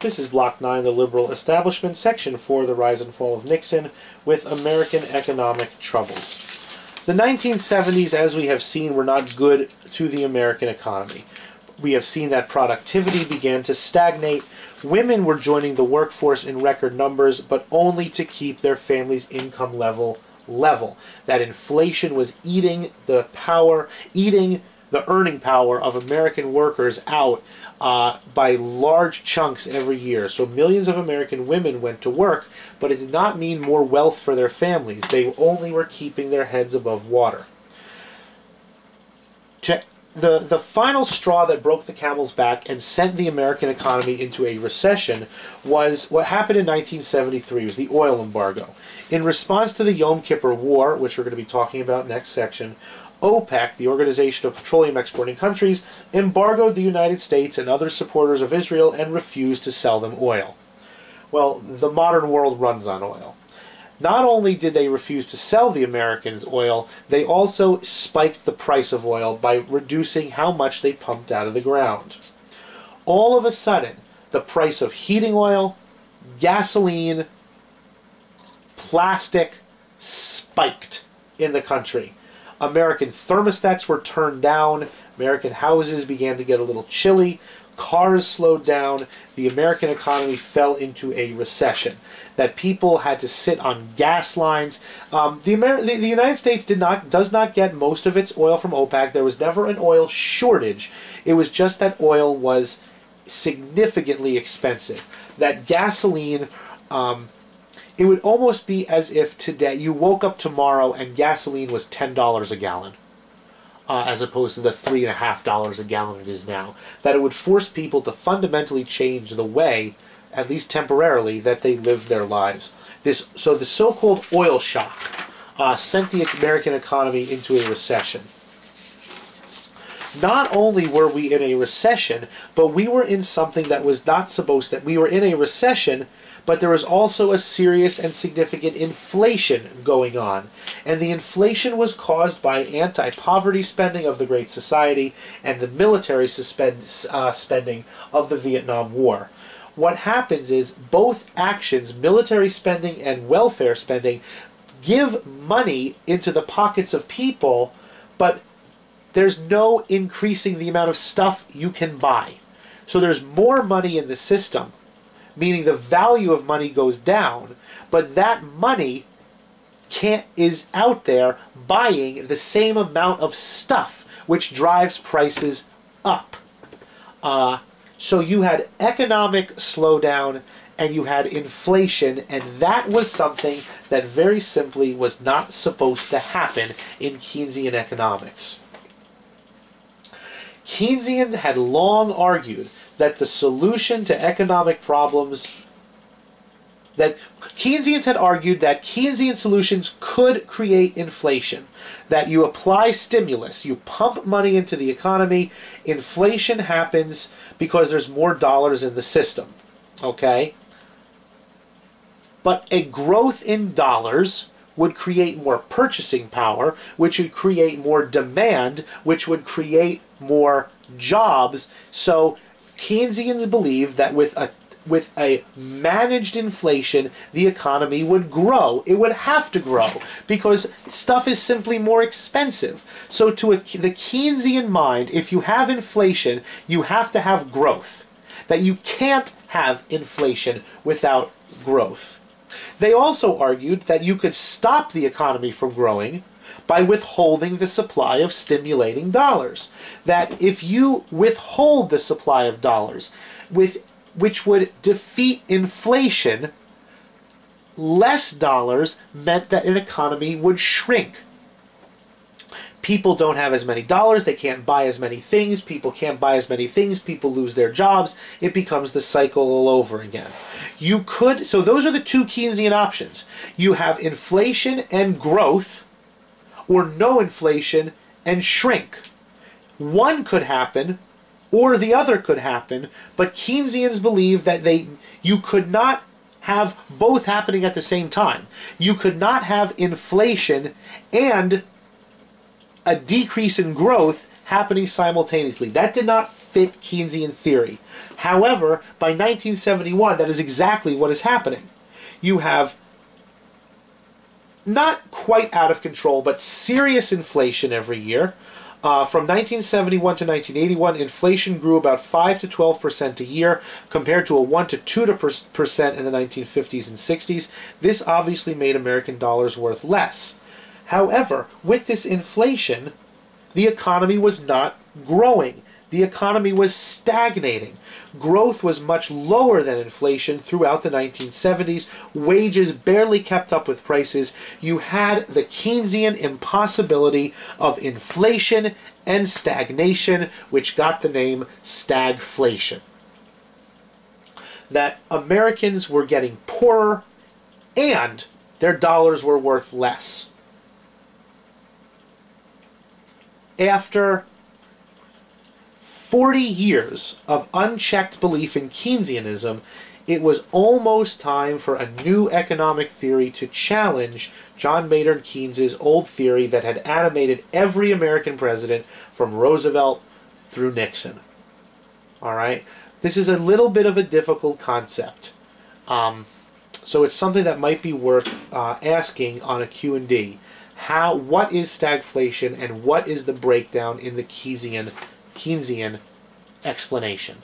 This is Block 9, the Liberal Establishment, Section 4, the Rise and Fall of Nixon, with American Economic Troubles. The 1970s, as we have seen, were not good to the American economy. We have seen that productivity began to stagnate. Women were joining the workforce in record numbers, but only to keep their family's income level. That inflation was eating the earning power of American workers out by large chunks every year. So millions of American women went to work, but it did not mean more wealth for their families. They only were keeping their heads above water. The final straw that broke the camel's back and sent the American economy into a recession was what happened in 1973. It was the oil embargo. In response to the Yom Kippur War, which we're going to be talking about next section, OPEC, the Organization of Petroleum Exporting Countries, embargoed the United States and other supporters of Israel and refused to sell them oil. Well, the modern world runs on oil. Not only did they refuse to sell the Americans oil, they also spiked the price of oil by reducing how much they pumped out of the ground. All of a sudden, the price of heating oil, gasoline, plastic spiked in the country. American thermostats were turned down. American houses began to get a little chilly. Cars slowed down. The American economy fell into a recession. That people had to sit on gas lines. The United States does not get most of its oil from OPEC. There was never an oil shortage. It was just that oil was significantly expensive. That gasoline, it would almost be as if today you woke up tomorrow and gasoline was $10 a gallon. As opposed to the $3.50 a gallon it is now. That it would force people to fundamentally change the way, at least temporarily, that they live their lives. So the so-called oil shock sent the American economy into a recession. Not only were we in a recession, but we were in something that was not supposed to. We were in a recession, but there was also a serious and significant inflation going on. And the inflation was caused by anti-poverty spending of the Great Society and the military spending of the Vietnam War. What happens is both actions, military spending and welfare spending, give money into the pockets of people, but there's no increasing the amount of stuff you can buy. So there's more money in the system, meaning the value of money goes down, but that money is out there buying the same amount of stuff, which drives prices up. So you had economic slowdown and you had inflation, and that was something that very simply was not supposed to happen in Keynesian economics. Keynesians had long argued that the solution to economic problems, that Keynesians had argued that Keynesian solutions could create inflation, that you apply stimulus, you pump money into the economy, inflation happens because there's more dollars in the system, okay? But a growth in dollars would create more purchasing power, which would create more demand, which would create more jobs. So Keynesians believe that with a managed inflation, the economy would grow. It would have to grow because stuff is simply more expensive. So to the Keynesian mind, if you have inflation, you have to have growth. That you can't have inflation without growth. They also argued that you could stop the economy from growing by withholding the supply of stimulating dollars. That if you withhold the supply of dollars, which would defeat inflation, less dollars meant that an economy would shrink. People don't have as many dollars, they can't buy as many things, people can't buy as many things, people lose their jobs, it becomes the cycle all over again. So those are the two Keynesian options. You have inflation and growth, or no inflation and shrink. One could happen, or the other could happen, but Keynesians believe that you could not have both happening at the same time. You could not have inflation and a decrease in growth happening simultaneously. That did not fit Keynesian theory. However, by 1971, that is exactly what is happening. You have not quite out of control, but serious inflation every year. From 1971 to 1981, inflation grew about 5 to 12% a year, compared to a 1 to 2% in the 1950s and 60s. This obviously made American dollars worth less. However, with this inflation, the economy was not growing. The economy was stagnating. Growth was much lower than inflation throughout the 1970s. Wages barely kept up with prices. You had the Keynesian impossibility of inflation and stagnation, which got the name stagflation. That Americans were getting poorer and their dollars were worth less. After 40 years of unchecked belief in Keynesianism, it was almost time for a new economic theory to challenge John Maynard Keynes' old theory that had animated every American president from Roosevelt through Nixon. All right? This is a little bit of a difficult concept. So it's something that might be worth asking on a Q&D. What is stagflation and what is the breakdown in the Keynesian explanation?